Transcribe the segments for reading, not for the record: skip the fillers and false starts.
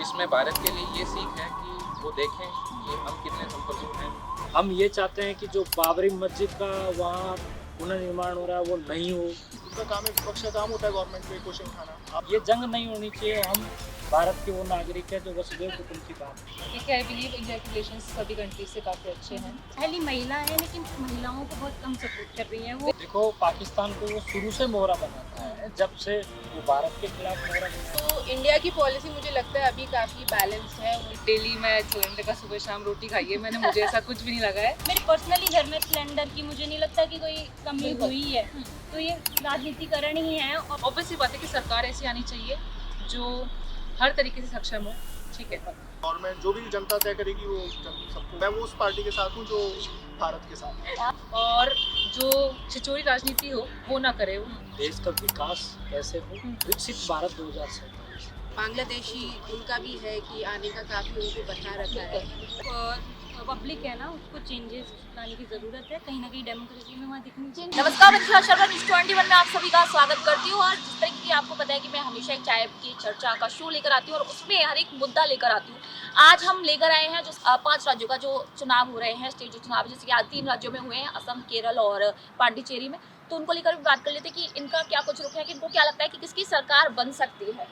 इसमें भारत के लिए ये सीख है कि वो देखें कि हम कितने संपन्न हैं। हम ये चाहते हैं कि जो बाबरी मस्जिद का वहाँ पुनर्निर्माण हो रहा है वो नहीं हो। उनका काम है, विपक्ष का काम होता है गवर्नमेंट पे क्वेश्चन उठाना। ये जंग नहीं होनी चाहिए। हम भारत के वो नागरिक हैं जो वसुधैव कुटुंबकम। क्योंकि आई बिलीव इंडिया के रिलेशंस सभी कंट्रीज से काफ़ी अच्छे हैं। पहली महिला है लेकिन महिलाओं को बहुत कम सपोर्ट कर रही है वो। देखो पाकिस्तान को वो शुरू से मोहरा बनाता है, जब से वो भारत के खिलाफ मोहरा बनाता तो इंडिया की पॉलिसी मुझे लगता है अभी काफ़ी बैलेंस्ड है। डेली मैं सिलेंडर का सुबह शाम रोटी खाइए, मैंने मुझे ऐसा कुछ भी नहीं लगा है। मेरे पर्सनली घर में सिलेंडर की मुझे नहीं लगता कि कोई कमी हुई है। तो ये राजनीतिकरण ही है। और ऑब्वियसली बात है कि सरकार ऐसी आनी चाहिए जो हर तरीके से सक्षम हो। ठीक है, गवर्नमेंट जो भी जनता तय करेगी वो सबको, मैं वो उस पार्टी के साथ हूँ जो भारत के साथ है। और जो छिचोरी राजनीति हो वो ना करे वो। है। देश का विकास कैसे हो, विकसित भारत 2047। बांग्लादेशी उनका भी है कि आने का काफ़ी उनको बता रखा है। और पब्लिक है ना, उसको चेंजेस लाने की ज़रूरत है। कहीं ना कहीं डेमोक्रेसी में वहाँ दिखनी चाहिए। नमस्कार, मैं शर्मा न्यूज़ 21 में आप सभी का स्वागत करती हूँ। और जिस तरीके की आपको पता है कि मैं हमेशा एक चाय की चर्चा का शो लेकर आती हूँ और उसमें हर एक मुद्दा लेकर आती हूँ। आज हम लेकर आए हैं जो 5 राज्यों का जो चुनाव हो रहे हैं, स्टेट जो चुनाव, जैसे कि आज 3 राज्यों में हुए हैं, असम, केरल और पांडिचेरी में। तो उनको लेकर भी बात कर लेते हैं कि इनका क्या कुछ रुख है, कि इनको क्या लगता है कि किसकी सरकार बन सकती है।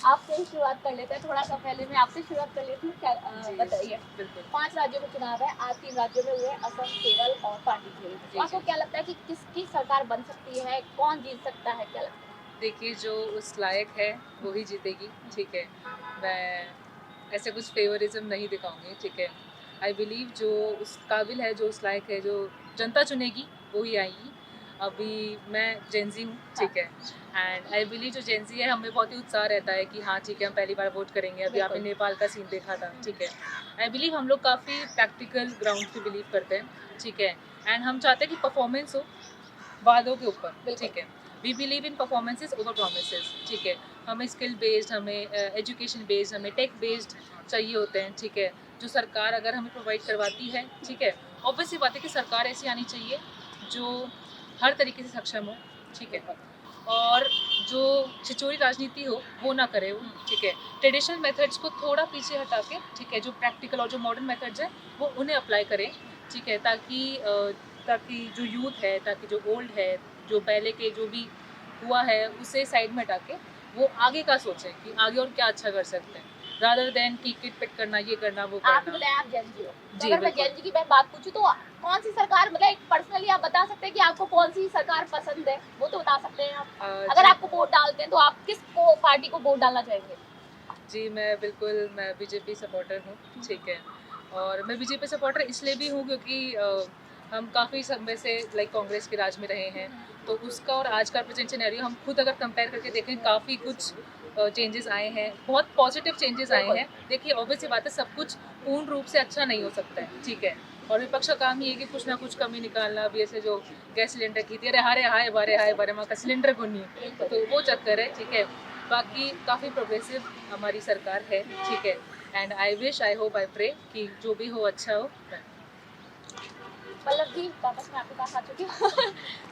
आपसे ही शुरुआत कर लेते हैं। थोड़ा सा पहले मैं आपसे शुरुआत कर लेती हूँ। बताइए, बिल्कुल। 5 राज्यों में चुनाव है, आज 3 राज्यों में हुए, असम, केरल और पांडिचेरी। तो आपको क्या लगता है कि किसकी सरकार बन सकती है, कौन जीत सकता है, क्या लगता है? देखिए, जो उस लायक है वही जीतेगी। ठीक है, मैं ऐसे कुछ फेवरिज्म नहीं दिखाऊंगी। ठीक है, आई बिलीव जो उस काबिल है, जो उस लायक है, जो जनता चुनेगी वही आएगी। अभी मैं जेंजी हूँ। ठीक है, एंड आई बिलीव जो जेंजी है हमें बहुत ही उत्साह रहता है कि हाँ ठीक है, हम पहली बार वोट करेंगे। अभी आपने नेपाल का सीन देखा था। ठीक है, आई बिलीव हम लोग काफ़ी प्रैक्टिकल ग्राउंड पे बिलीव करते हैं। ठीक है, एंड हम चाहते हैं कि परफॉर्मेंस हो वादों के ऊपर। ठीक है, we believe in performances over promises. ठीक है, हमें स्किल बेस्ड, हमें एजुकेशन बेस्ड, हमें टेक बेस्ड चाहिए होते हैं। ठीक है, जो सरकार अगर हमें प्रोवाइड करवाती है, ठीक है, ऑब्वियसली बात है कि सरकार ऐसी आनी चाहिए जो हर तरीके से सक्षम हो। ठीक है, और जो छिचोरी राजनीति हो वो ना करे वो। ठीक है, ट्रेडिशनल मेथड्स को थोड़ा पीछे हटा के, ठीक है, जो प्रैक्टिकल और जो मॉडर्न मेथड्स हैं वो उन्हें अप्लाई करें। ठीक है, ताकि जो यूथ है, ताकि जो ओल्ड है, जो पहले के जो भी हुआ है उसे साइड में हटा के वो आगे का सोचें कि आगे और क्या अच्छा कर सकते हैं, रादर देन की किट पिट करना, ये करना, वो आप करना। बताएं, आप जेंजी हो। तो जी, अगर मैं बिल्कुल। जेंजी की मैं बात पूछूं तो कौन सी सरकार, मतलब एक पर्सनली आप बता सकते हैं कि आपको कौन सी सरकार पसंद है, वो तो बता सकते हैं आप। अगर जी, आपको वोट डालते हैं तो आप किस को पार्टी को वोट डालना चाहेंगे? जी, मैं बीजेपी सपोर्टर हूँ। ठीक है, और मैं बीजेपी सपोर्टर इसलिए भी हूँ क्योंकि हम काफ़ी समय से लाइक कांग्रेस के राज में रहे हैं, तो उसका और आज का प्रेजेंट सिनेरियो हम खुद अगर कंपेयर करके देखें, काफ़ी कुछ चेंजेस आए हैं, बहुत पॉजिटिव चेंजेस आए हैं। देखिए, ऑब्वियसली बात है, सब कुछ पूर्ण रूप से अच्छा नहीं हो सकता है। ठीक है, और विपक्ष का काम ये है कि कुछ ना कुछ कमी निकालना। अभी ऐसे जो गैस सिलेंडर की थी, अरे हाय बारे माँ का सिलेंडर को नहीं, तो वो चक्कर है। ठीक है, बाकी काफ़ी प्रोग्रेसिव हमारी सरकार है। ठीक है, and I wish, I hope, I pray कि जो भी हो अच्छा हो। पल्लव जी, वापस मैं आपके पास आ चुकी हूँ।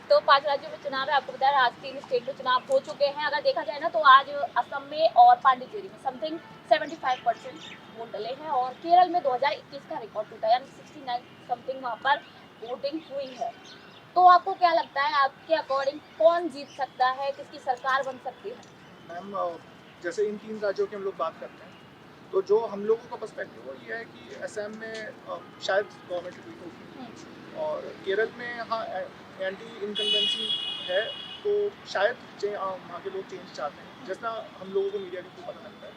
तो 5 राज्यों में चुनाव है, आपको बताया आज 3 स्टेट में चुनाव हो चुके हैं। अगर देखा जाए ना तो आज असम में और पांडिचेरी में समथिंग 75% वोट डले हैं, और केरल में 2021 का रिकॉर्ड टूटा, यानी 69 समथिंग वहाँ पर वोटिंग हुई है। तो आपको क्या लगता है, आपके अकॉर्डिंग कौन जीत सकता है, किसकी सरकार बन सकती है? मैम, जैसे इन 3 राज्यों की हम लोग बात करते हैं, तो जो हम लोगों का पर्सपेक्टिव वो ये है कि असम में शायद गवर्नमेंट रिपीट होगी, और केरल में हाँ एंटी इनकम्बेंसी है, तो शायद वहाँ के लोग चेंज चाहते हैं, जैसा हम लोगों को मीडिया के थ्रू पता लगता है।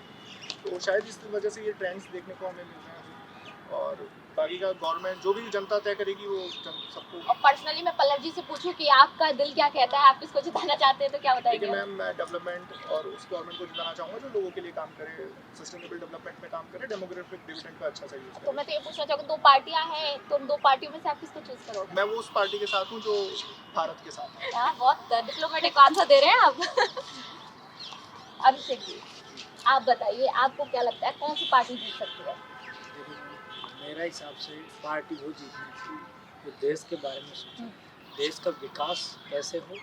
तो शायद इस वजह से ये ट्रेंड्स देखने को हमें मिल रहे हैं अभी। और बाकी का गवर्नमेंट जो भी जनता तय करेगी वो सबको। और पर्सनली मैं पल्लव जी से पूछूं कि आपका दिल क्या कहता है, आप किसको जिताना चाहते हैं, तो क्या बताएंगे? देखिए मैम, मैं डेवलपमेंट और उस गवर्नमेंट को जिताना चाहूँगा जो लोगों के लिए काम करे, सस्टेनेबल डेवलपमेंट में काम करे, डेमोग्राफिक डिविडेंड का अच्छा सा यूज़ तो करे। मैं तो ये पूछना चाहूँगी, 2 पार्टियां हैं, तो उन 2 पार्टियों में से आप किसको चूज करोगे? मैं वो उस पार्टी के साथ हूँ जो भारत के साथ है। हाँ, बहुत डिप्लोमेटिक आंसर दे रहे हैं आप। अभिषेक जी, आप बताइए, आपको क्या लगता है कौन सी पार्टी जीत सकती है? देखो, मेरा हिसाब से पार्टी वो जीतनी चाहिए जो देश के बारे में सोचे, देश का विकास कैसे हो,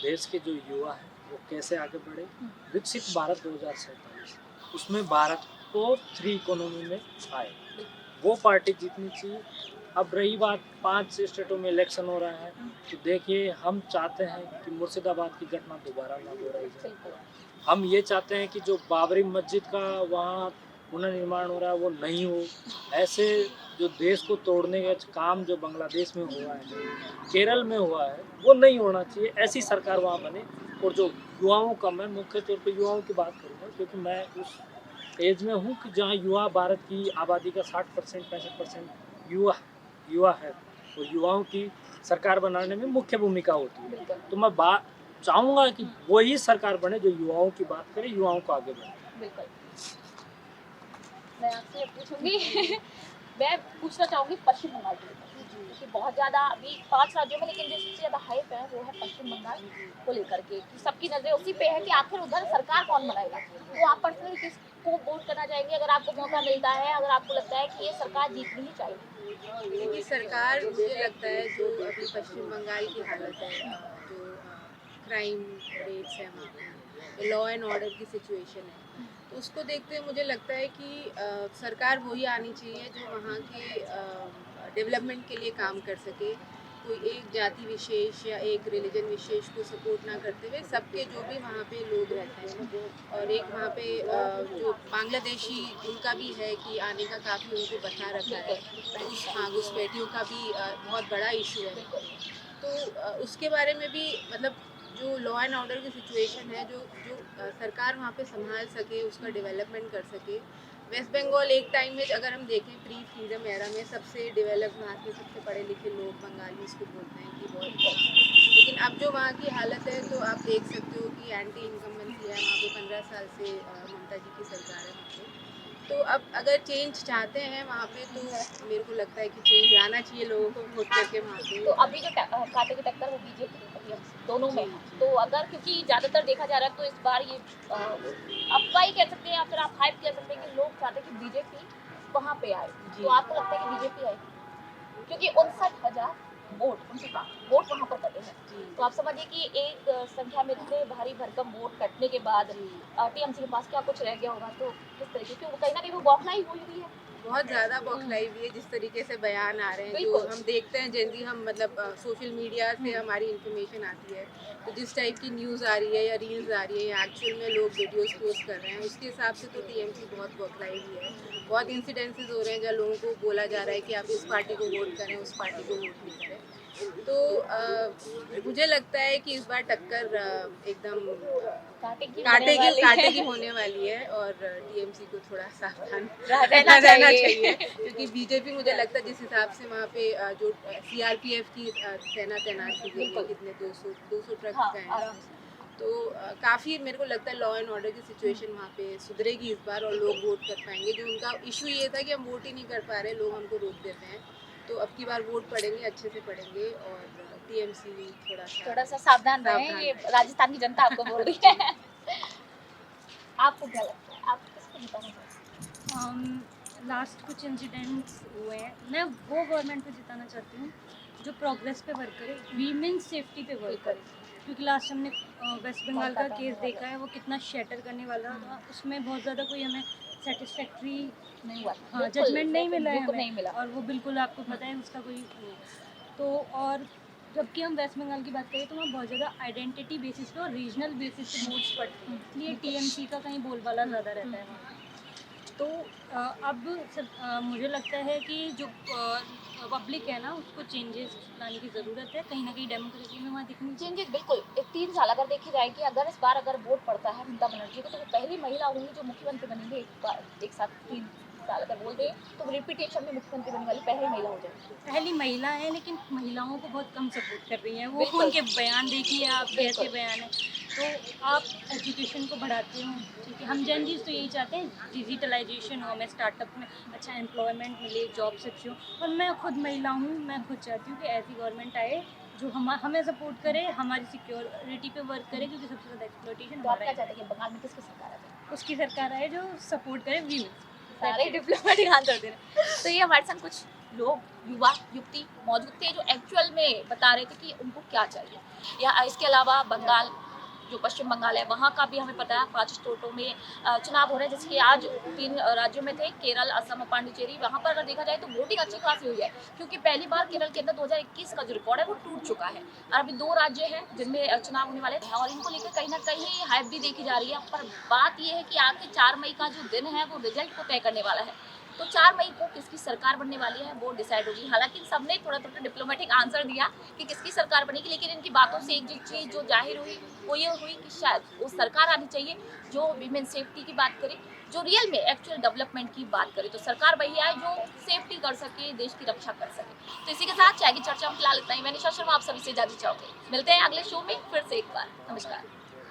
देश के जो युवा हैं वो कैसे आगे बढ़े, विकसित भारत 2047। उसमें भारत टॉप 3 इकोनॉमी में आए, वो पार्टी जीतनी चाहिए। अब रही बात 5 स्टेटों में इलेक्शन हो रहा है, तो देखिए हम चाहते हैं कि मुर्शिदाबाद की घटना दोबारा ना दोहराई जाए। हम ये चाहते हैं कि जो बाबरी मस्जिद का वहाँ पुनर्निर्माण हो रहा है वो नहीं हो। ऐसे जो देश को तोड़ने का काम जो बांग्लादेश में हुआ है, केरल में हुआ है, वो नहीं होना चाहिए। ऐसी सरकार वहाँ बने। और जो युवाओं का, मैं मुख्य तौर पर युवाओं की बात करूँगा, क्योंकि मैं उस एज में हूँ कि जहाँ युवा, भारत की आबादी का 60% 65% युवा है, और युवाओं की सरकार बनाने में मुख्य भूमिका होती है। तो मैं चाहूँगा कि वही सरकार बने जो युवाओं की बात करे, युवाओं को आगे बढ़े। बिल्कुल। मैं आपसे पूछूंगी मैं पूछना चाहूंगी पश्चिम बंगाल के लेकर, क्योंकि बहुत ज़्यादा अभी 5 राज्यों में, लेकिन जो सबसे ज़्यादा हाइप है वो है पश्चिम बंगाल को लेकर के, कि सबकी नज़रें उसी पे है कि आखिर उधर सरकार कौन बनाएगा। तो आप पर्सनली किसको वोट करना चाहेंगे अगर आपको मौका मिलता है, अगर आपको लगता है कि ये सरकार जीतनी ही चाहिए? देखिए, सरकार मुझे लगता है जो अभी पश्चिम बंगाल की हालत है, जो क्राइम रेट्स है वहाँ पे, लॉ एंड ऑर्डर की सिचुएशन है, तो उसको देखते हुए मुझे लगता है कि सरकार वही आनी चाहिए जो वहाँ के डेवलपमेंट के लिए काम कर सके। कोई एक जाति विशेष या एक रिलीजन विशेष को सपोर्ट ना करते हुए सबके जो भी वहाँ पे लोग रहते हैं, और एक वहाँ पे जो बांग्लादेशी उनका भी है कि आने का काफ़ी उनको बता रखा है, घुसपैठियों का भी बहुत बड़ा इशू है। तो उसके बारे में भी मतलब जो लॉ एंड ऑर्डर की सिचुएशन है, जो सरकार वहाँ पे संभाल सके, उसका डेवलपमेंट कर सके। वेस्ट बंगाल एक टाइम में अगर हम देखें प्री फ्रीडम एरा में सबसे डेवलप वहाँ के सबसे पढ़े लिखे लोग बंगाली उसको बोलते हैं कि बहुत, लेकिन अब जो वहाँ की हालत है तो आप देख सकते हो कि एंटी इनकम्बेंसी है वहाँ पे। 15 साल से ममता जी की सरकार है वहाँ पे। तो अब अगर चेंज चाहते हैं वहाँ पे तो मेरे को लगता है कि चेंज लाना चाहिए लोगों को वोट करके वहाँ पे। तो अभी जो कांटे की टक्कर वो बीजेपी दोनों में, तो अगर क्योंकि ज़्यादातर देखा जा रहा है तो इस बार ये अफवाह ही कह सकते हैं या फिर आप हाइप कह सकते हैं कि लोग चाहते हैं कि बीजेपी वहाँ पे आए, तो आपको लगता है कि बीजेपी आए? क्योंकि 59,000 वोट वहाँ पर कटे हैं, तो आप समझिए कि एक संख्या में इतने भारी भरकम वोट कटने के बाद टीएमसी के पास क्या कुछ रह गया होगा? तो किस तरीके की कहीं ना कहीं वो बौखलाई हुई हुई है, बहुत ज़्यादा बौखलाई हुई है जिस तरीके से बयान आ रहे हैं, जो हम देखते हैं जल्दी हम मतलब सोशल मीडिया से हमारी इन्फॉर्मेशन आती है, तो जिस टाइप की न्यूज़ आ रही है या रील्स आ रही है या एक्चुअल में लोग वीडियोस पोस्ट कर रहे हैं, उसके हिसाब से तो टीएमसी बहुत बौखलाई हुई है। बहुत इंसिडेंसेस हो रहे हैं जहाँ लोगों को बोला जा रहा है कि आप इस पार्टी को वोट करें, उस पार्टी को वोट नहीं करें। तो मुझे लगता है कि इस बार टक्कर एकदम कांटे की होने वाली है, और टीएमसी को थोड़ा सावधान रहना चाहिए क्योंकि बीजेपी मुझे लगता है जिस हिसाब से वहाँ पे जो सीआरपीएफ की सेना तैनात की गई है, कितने 200 ट्रक का है, तो काफ़ी मेरे को लगता है लॉ एंड ऑर्डर की सिचुएशन वहाँ पे सुधरेगी इस बार और लोग वोट कर पाएंगे। जो उनका इशू ये था कि हम वोट ही नहीं कर पा रहे, लोग हमको रोक देते हैं, तो अब की बार वोट पड़ेंगे, अच्छे से पड़ेंगे, और टीएमसी थोड़ा सा सावधान रहें, ये राजस्थान की जनता आपको बोल रही है। आपको क्या लगता है, आप किसको जिताना चाहते हैं? लास्ट कुछ इंसिडेंट्स हुए हैं, मैं वो गवर्नमेंट को जिताना चाहती हूँ जो प्रोग्रेस पे वर्क करे, वीमेंस सेफ्टी पे वर्क करे, क्योंकि लास्ट हमने वेस्ट बंगाल का केस देखा है, वो कितना शैटर करने वाला था, उसमें बहुत ज़्यादा कोई हमें सेटिस्फैक्ट्री नहीं हुआ, हाँ जजमेंट नहीं मिला है बिल्कुल नहीं हमें, मिला। और वो बिल्कुल आपको पता है उसका कोई तो। और जबकि हम वेस्ट बंगाल की बात करें तो वहाँ बहुत ज़्यादा आइडेंटिटी बेसिस पे और रीजनल बेसिस पे वोट्स पड़ते हैं, इसलिए टीएमसी का कहीं बोलबाला ज़्यादा रहता है वहाँ। तो अब मुझे लगता है कि जो पब्लिक है ना उसको चेंजेस लाने की ज़रूरत है, कहीं ना कहीं डेमोक्रेसी में वहाँ दिखनी चाहिए। चेंजेस बिल्कुल 3 साल अगर देखे जाए कि अगर इस बार अगर वोट पड़ता है ममता बनर्जी को, तो वो पहली महिला होंगी जो मुख्यमंत्री बनेंगे एक साथ 3 साल अगर बोल दें तो रिपीटेशन में मुख्यमंत्री बनने वाली पहली महिला हो जाएगी। पहली महिला है, लेकिन महिलाओं को बहुत कम सपोर्ट कर रही हैं वो, उनके बयान देखिए आप कैसे बयान है। तो आप एजुकेशन को बढ़ाते हो, ठीक है, हम जन जीज तो यही चाहते हैं डिजिटलाइजेशन हो, हमें स्टार्टअप में अच्छा एम्प्लॉयमेंट मिले, जॉब्स अच्छी हो, और मैं खुद महिला हूँ, मैं खुद चाहती हूँ कि ऐसी गवर्नमेंट आए जो हमें सपोर्ट करे, हमारी सिक्योरिटी पे वर्क करे, क्योंकि सबसे ज़्यादा एक्सप्लॉयटेशन तो आप क्या चाहते हैं कि बंगाल में किसकी सरकार आ जाए? उसकी सरकार आए जो सपोर्ट करे वीमेंस। सारे डिप्लोमेटिक आंसर दे रहे हैं। तो ये हमारे साथ कुछ लोग युवा युवती मौजूद थे जो एक्चुअल में बता रहे थे कि उनको क्या चाहिए, या इसके अलावा बंगाल जो पश्चिम बंगाल है वहाँ का भी हमें पता है 5 स्टेटों में चुनाव हो रहे हैं, जैसे कि आज 3 राज्यों में थे, केरल, असम, पांडिचेरी। वहाँ पर अगर देखा जाए तो वोटिंग अच्छी खासी हुई है, क्योंकि पहली बार केरल के अंदर 2021 का जो रिकॉर्ड है वो टूट चुका है। और अभी 2 राज्य हैं जिनमें चुनाव होने वाले हैं और इनको लेकर कहीं ना कहीं हाइप भी देखी जा रही है। पर बात यह है कि आखिर 4 मई का जो दिन है वो रिजल्ट को तय करने वाला है। तो 4 मई को किसकी सरकार बनने वाली है वो डिसाइड होगी। हालांकि सबने थोड़ा थोड़ा डिप्लोमेटिक आंसर दिया कि किसकी सरकार बनेगी, लेकिन इनकी बातों से एक चीज़ जो जाहिर हुई वो ये हुई कि शायद वो सरकार आनी चाहिए जो विमेन सेफ्टी की बात करे, जो रियल में एक्चुअल डेवलपमेंट की बात करे। तो सरकार वही आए जो सेफ्टी कर सके, देश की रक्षा कर सके। तो इसी के साथ चाय की चर्चा में फिलहाल इतना ही। मैंने शर्मा आप सभी से इजाजत चाहूंगी। मिलते हैं अगले शो में फिर से एक बार। नमस्कार।